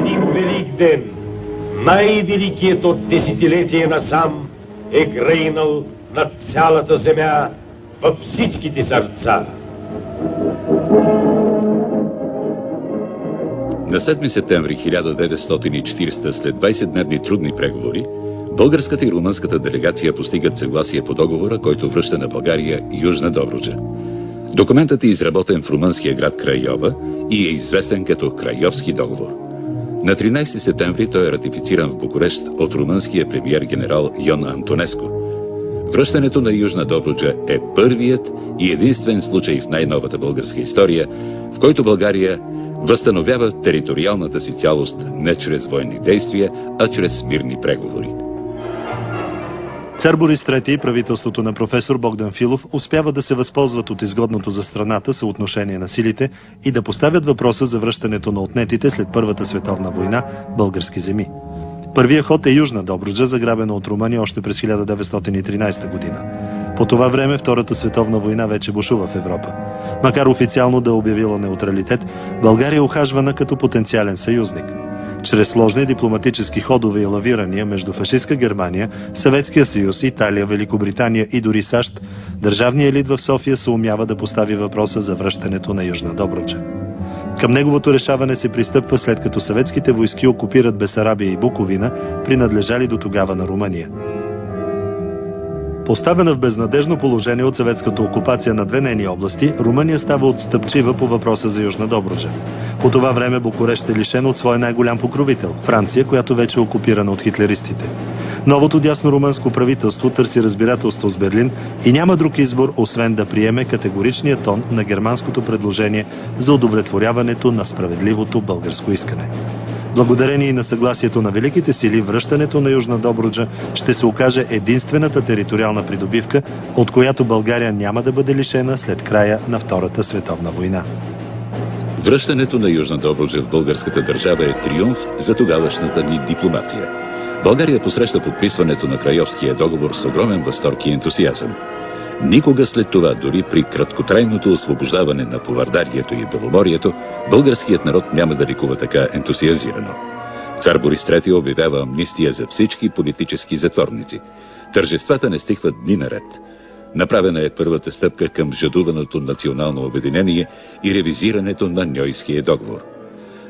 един велик ден, най-великият от десетилетие насам, е грейнал над цялата земя във всичките сърца. На 7 септември 1940, след 20-дневни трудни преговори, българската и румънската делегация постигат съгласие по договора, който връща на България Южна Добруджа. Документът е изработен в румънския град Крайова и е известен като Крайовски договор. На 13 септември той е ратифициран в Букурещ от румънския премиер генерал Йон Антонеско. Връщането на Южна Добруджа е първият и единствен случай в най-новата българска история, в който България възстановява териториалната си цялост не чрез военни действия, а чрез мирни преговори. Цар Борис III и правителството на професор Богдан Филов успява да се възползват от изгодното за страната съотношение на силите и да поставят въпроса за връщането на отнетите след Първата световна война български земи. Първият ход е Южна Добруджа, заграбена от Румъния още през 1913 година. По това време Втората световна война вече бушува в Европа. Макар официално да е обявила неутралитет, България е ухажвана като потенциален съюзник. Чрез сложни дипломатически ходове и лавирания между фашистска Германия, Съветския съюз, Италия, Великобритания и дори САЩ, държавният елит в София се умява да постави въпроса за връщането на Южна Добруджа. Към неговото решаване се пристъпва след като съветските войски окупират Бесарабия и Буковина, принадлежали до тогава на Румъния. Поставена в безнадежно положение от съветската окупация на две нейни области, Румъния става отстъпчива по въпроса за Южна Добруджа. По това време Букурещ е лишен от своя най-голям покровител – Франция, която вече е окупирана от хитлеристите. Новото дясно румънско правителство търси разбирателство с Берлин и няма друг избор, освен да приеме категоричния тон на германското предложение за удовлетворяването на справедливото българско искане. Благодарение и на съгласието на великите сили, връщането на Южна Добруджа ще се окаже единствената териториална придобивка, от която България няма да бъде лишена след края на Втората световна война. Връщането на Южна Добруджа в българската държава е триумф за тогавашната ни дипломация. България посреща подписването на Крайовския договор с огромен възторг и ентусиазъм. Никога след това, дори при краткотрайното освобождаване на Повардарието и Беломорието, българският народ няма да ликува така ентусиазирано. Цар Борис III обявява амнистия за всички политически затворници. Тържествата не стихват дни наред. Направена е първата стъпка към жадуваното национално обединение и ревизирането на Ньойския договор.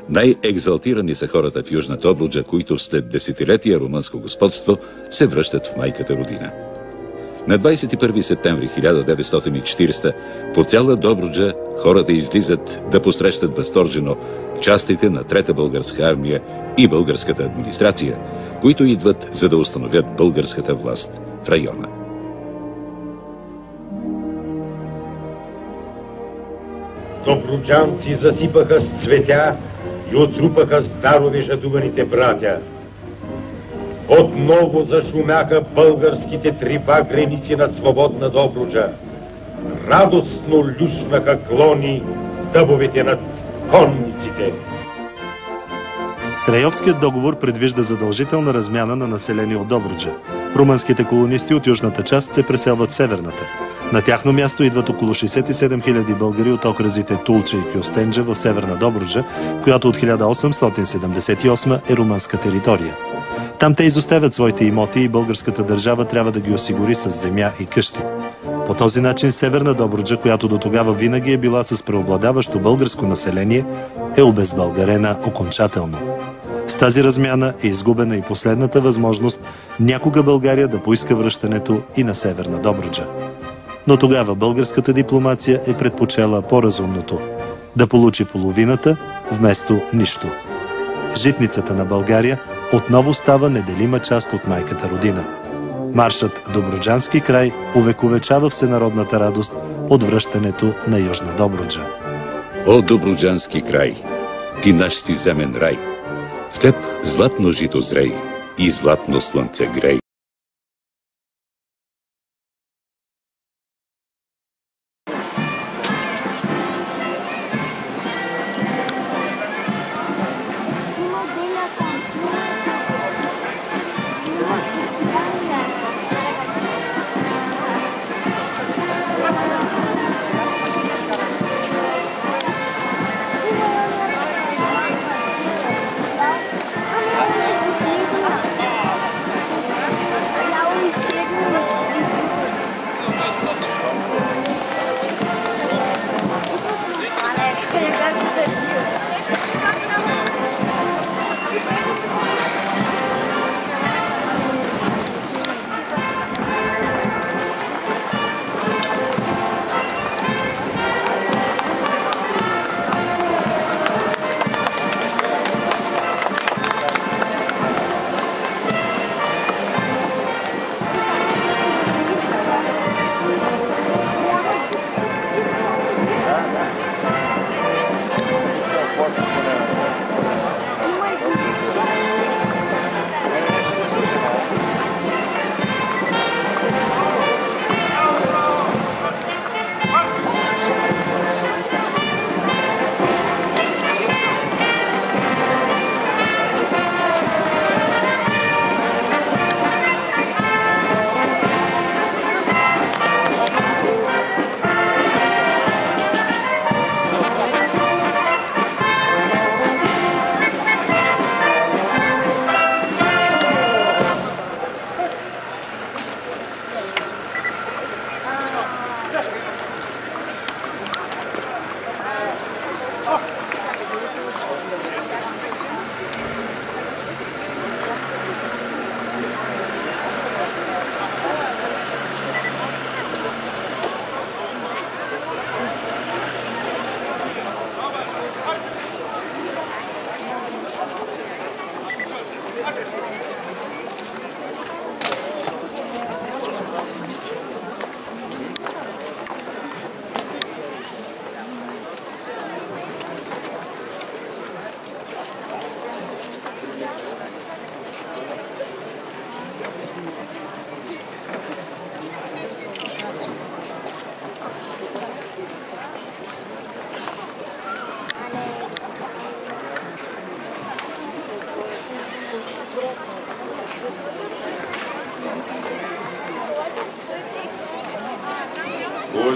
Най-екзалтирани са хората в Южна Добруджа, които след десетилетия румънско господство се връщат в майката родина. На 21 септември 1940 по цяла Добруджа хората излизат да посрещат възторжено частите на Трета българска армия и българската администрация, които идват за да установят българската власт в района. Добруджанци засипаха с цветя и отрупаха с дарове жадуваните братя. Отново зашумяха българските трибагреници на свободна Добруджа. Радостно люшнаха клони дъбовете над конниците. Крайовският договор предвижда задължителна размяна на население от Добруджа. Румънските колонисти от южната част се преселват в северната. На тяхно място идват около 67 000 българи от окръзите Тулча и Кюстенджа в северна Добруджа, която от 1878 е румънска територия. Там те изоставят своите имоти и българската държава трябва да ги осигури с земя и къщи. По този начин Северна Добруджа, която до тогава винаги е била с преобладаващо българско население, е обезбългарена окончателно. С тази размяна е изгубена и последната възможност някога България да поиска връщането и на Северна Добруджа. Но тогава българската дипломация е предпочела по-разумното – да получи половината вместо нищо. Житницата на България отново става неделима част от майката родина. Маршът Добруджански край увековечава всенародната радост от връщането на Южна Добруджа. О, Добруджански край, ти наш си земен рай, в теб златно жито зрей и златно слънце грей.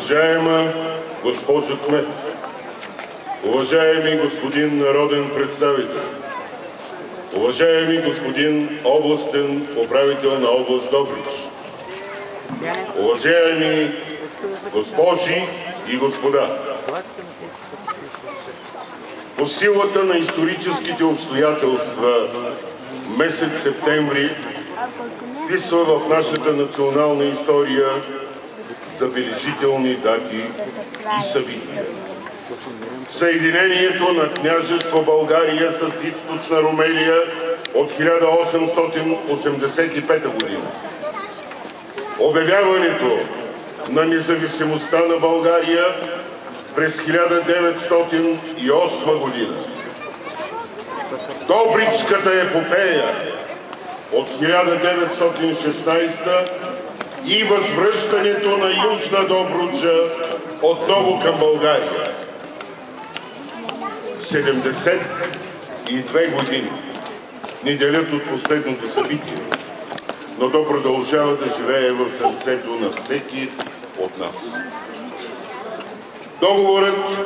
Уважаема госпожо кмет, уважаеми господин народен представител, уважаеми господин областен управител на област Добрич, уважаеми госпожи и господа, по силата на историческите обстоятелства месец септември вписва в нашата национална история забележителни дати и събития. Съединението на княжество България с източна Румелия от 1885 година. Обявяването на независимостта на България през 1908 година. Добричката епопея от 1916 и възвръщането на Южна Добруджа отново към България. 72 години ни делят от последното събитие, но то продължава да живее в сърцето на всеки от нас. Договорът,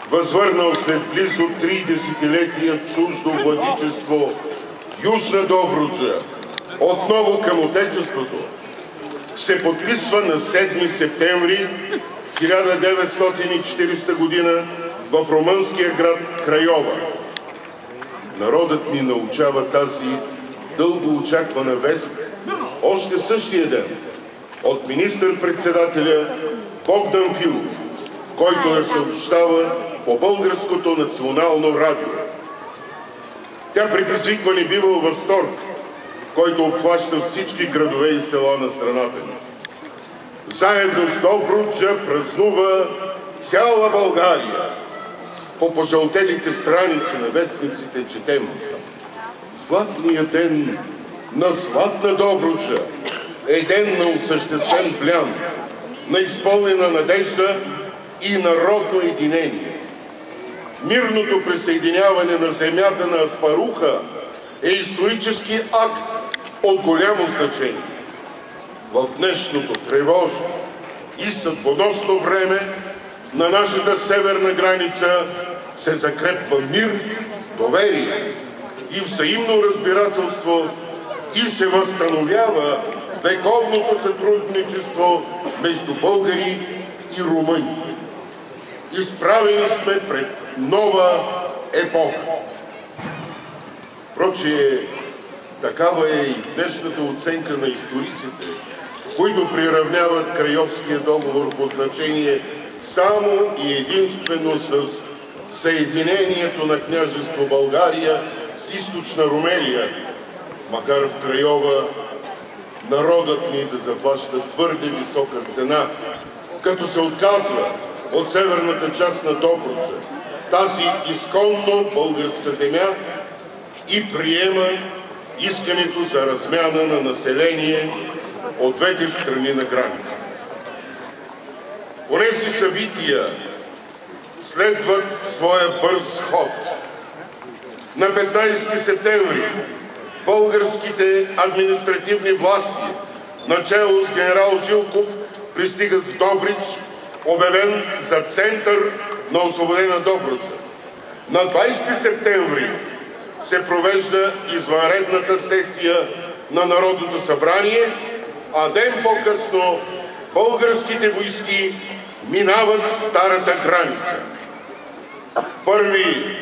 възвърнал след близо 3 десетилетия чуждо владичество Южна Добруджа отново към Отечеството, се подписва на 7 септември 1940 година в румънския град Крайова. Народът ни научава тази дълго очаквана вест още същия ден от министър-председателя Богдан Филов, който я съобщава по Българското национално радио. Тя предизвиква небивал възторг, който обхваща всички градове и села на страната ни. Заедно с Добруджа празнува цяла България. По пожълтелите страници на вестниците четем: златният ден на златна Добруджа е ден на осъществен плян, на изпълнена надежда и народно единение. Мирното присъединяване на земята на Аспаруха е исторически акт от голямо значение. В днешното тревожно и съдбоносно време на нашата северна граница се закрепва мир, доверие и взаимно разбирателство и се възстановява вековното сътрудничество между българи и румъни. Изправени сме пред нова епоха. Впроче, такава е и днешната оценка на историците, които приравняват Крайовския договор по значение само и единствено с съединението на княжество България с източна Румелия, макар в Крайова народът ни да заплаща твърде висока цена, като се отказва от северната част на Добруджа, тази изконно българска земя, и приема искането за размяна на население от двете страни на граница. Онези събития следват своя бърз ход. На 15 септември българските административни власти, начело с генерал Жилков, пристигат в Добрич, обявен за център на освободена Добруджа. На 20 септември се провежда извънредната сесия на Народното събрание, а ден по-късно българските войски минават старата граница. Първи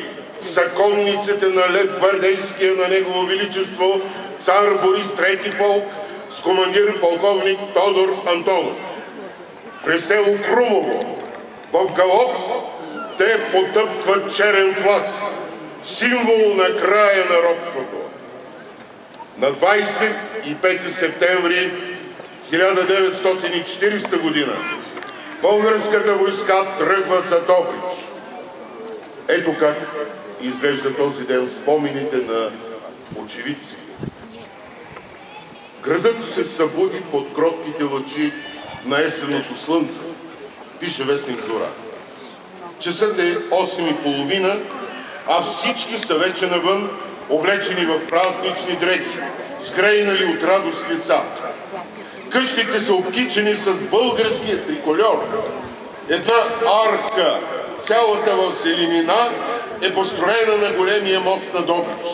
са конниците на Лев Гвардейския на Негово Величество цар Борис III полк с командир полковник Тодор Антонов. При село Крумово в галоп те потъпкват черен флаг, символ на края на робството. На 25 септември 1940 година българската войска тръгва за Добрич. Ето как изглежда този ден в спомените на очевидци. Градът се събуди под кротките лъчи на есенното слънце, пише вестник Зора. Часът е 8:30, а всички са вече навън, облечени в празнични дрехи, сгрейнали от радост лица. Къщите са обкичени с българския трикольор, Една арка, цялата в зеленина, е построена на големия мост на Добрич.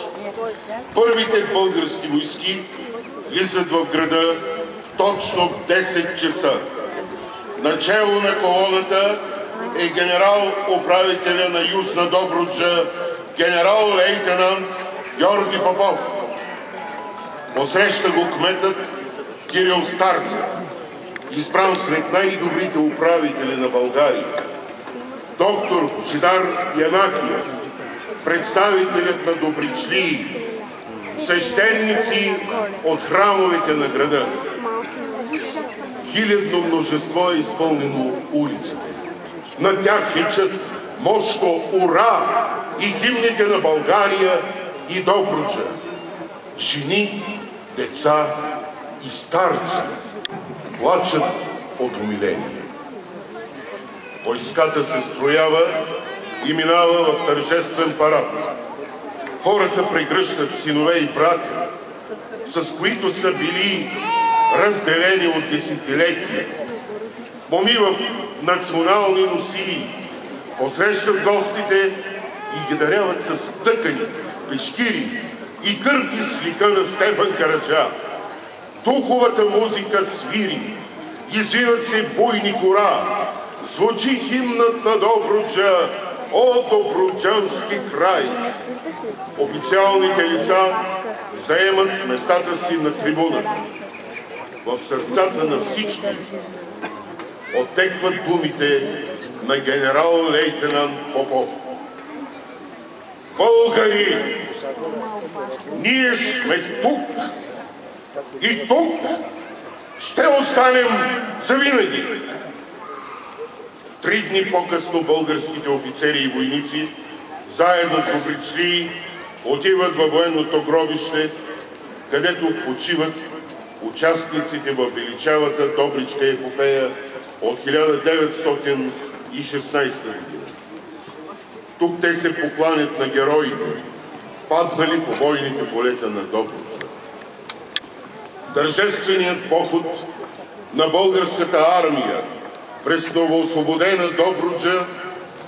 Първите български войски влизат в града точно в 10 часа. Начело на колоната е генерал-управителя на Южна Добруджа, генерал-лейтенант Георги Попов. Посреща го кметът Кирил Старцев, избран сред най-добрите управители на България. Доктор Божидар Янакиев, представителят на добричлии, свещеници от храмовете на града. Хилядно множество е изпълнено улиците. На тях хичат мощно ура и химните на България и Добруджа. Жени, деца и старци плачат от умиление. Войската се строява и минава в тържествен парад. Хората прегръщат синове и братя, с които са били разделени от десетилетия. Моми в национални носии посрещат гостите и ги даряват с тъкани, пешкири и кърпи с лика на Стефан Караджа. Духовата музика свири, извиват се буйни кора, звучи химнат на Добруджа, о добруджански край. Официалните лица заемат местата си на трибуната. В сърцата на всички оттекват думите на генерал-лейтенант Попов. Българи, ние сме тук и тук ще останем завинаги. 3 дни по-късно българските офицери и войници, заедно с добричлии, отиват във военното гробище, където почиват участниците в величавата Добричка епопея от 1916 година. Тук те се покланят на героите, паднали по бойните полета на Добруджа. Тържественият поход на българската армия през новоосвободена Добруджа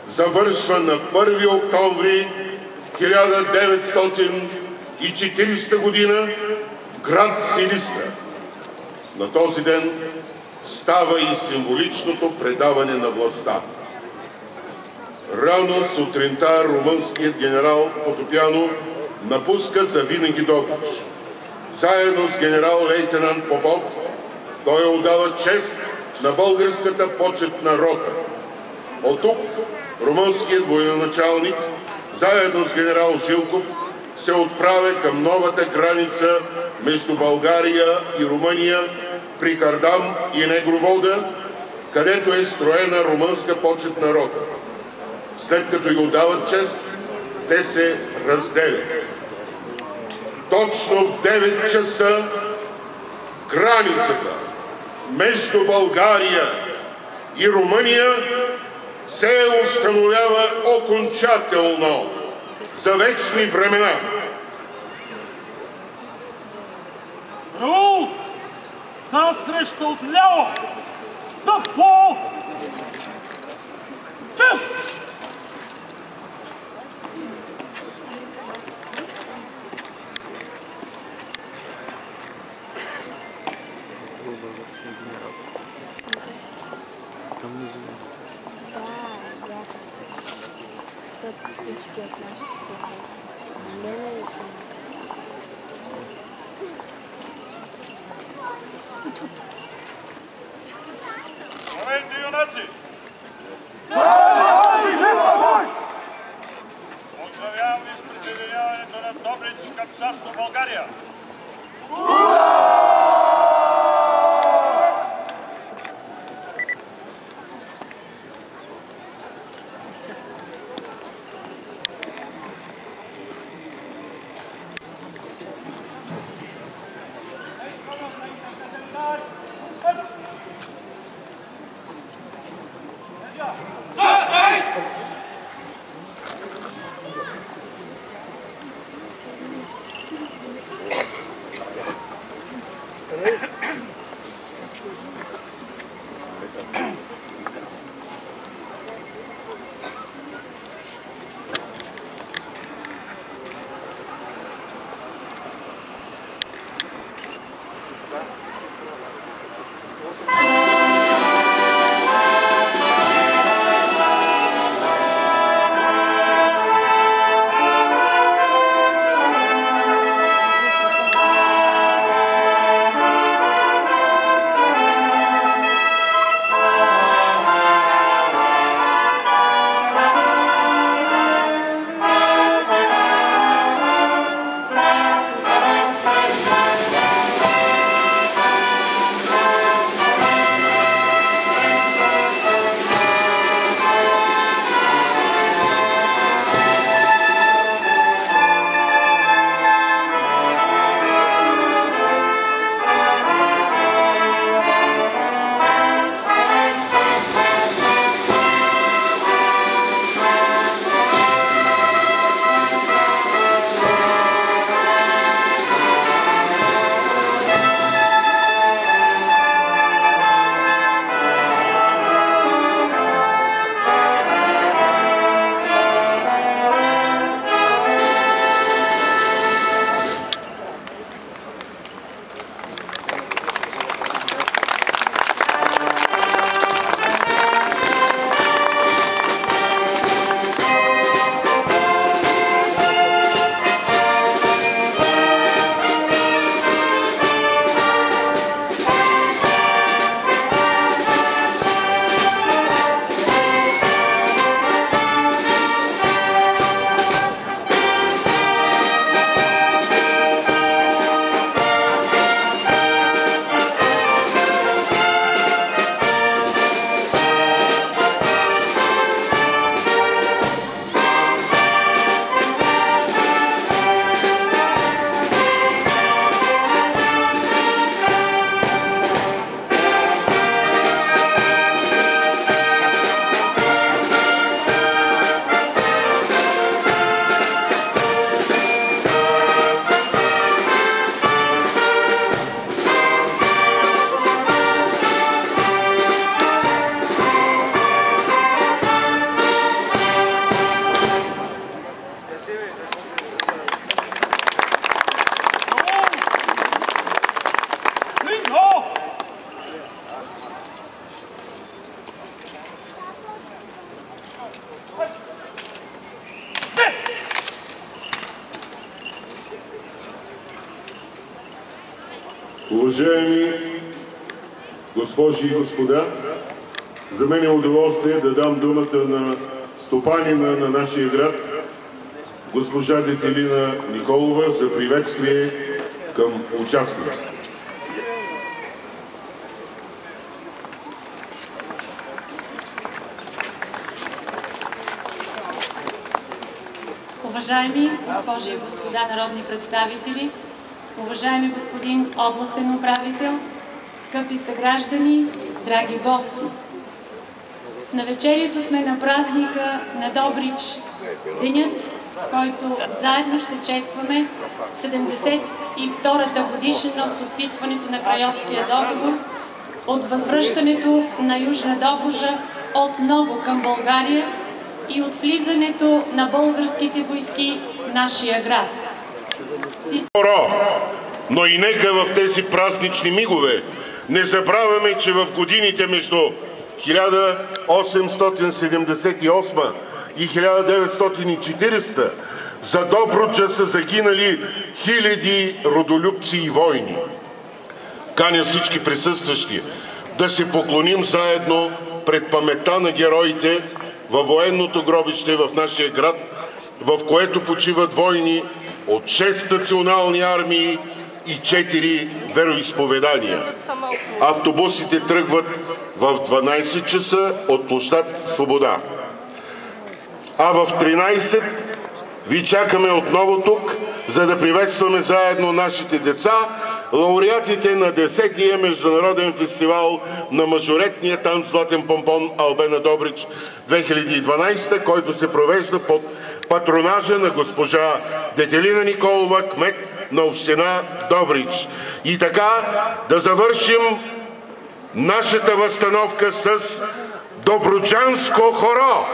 завършва на 1 октомври 1940 година в град Силистра. На този ден става и символичното предаване на властта. Рано сутринта румънският генерал Потопяно напуска завинаги Добруч. Заедно с генерал-лейтенант Попов той отдава чест на българската почетна рота. От тук румънският военачалник, заедно с генерал Жилков, се отправя към новата граница между България и Румъния при Кардам и Негровода, където е строена румънска почетна рота. След като й отдават чест, те се разделят. Точно в 9 часа границата между България и Румъния се установява окончателно за вечни времена. Раул! Насреща отляво! За по! Чест! Здравейте, юнаци! Поздравявам ви с присъединяването на Добрич към царство България! Уважаеми госпожи и господа, за мен е удоволствие да дам думата на стопанина на нашия град, госпожа Детелина Николова, за приветствие към участниците. Уважаеми госпожи и господа народни представители, уважаеми господин областен управител, скъпи съграждани, драги гости! В навечерието сме на празника на Добрич, денят, в който заедно ще честваме 72-та годишнина от подписването на Крайовския договор, от възвръщането на Южна Добруджа отново към България и от влизането на българските войски в нашия град. Но и нека в тези празнични мигове не забравяме, че в годините между 1878 и 1940 за Добруджа са загинали хиляди родолюбци и войни. Каня всички присъстващи да се поклоним заедно пред паметта на героите във военното гробище в нашия град, в което почиват войни от 6 национални армии и 4 вероизповедания. Автобусите тръгват в 12 часа от площад Свобода. А в 13 ви чакаме отново тук, за да приветстваме заедно нашите деца, лауреатите на 10-тия международен фестивал на мажоретния танц Златен помпон Албена Добрич 2012, който се провежда под патронажа на госпожа Детелина Николова, кмет на община Добрич. И така да завършим нашата възстановка с добруджанско хоро.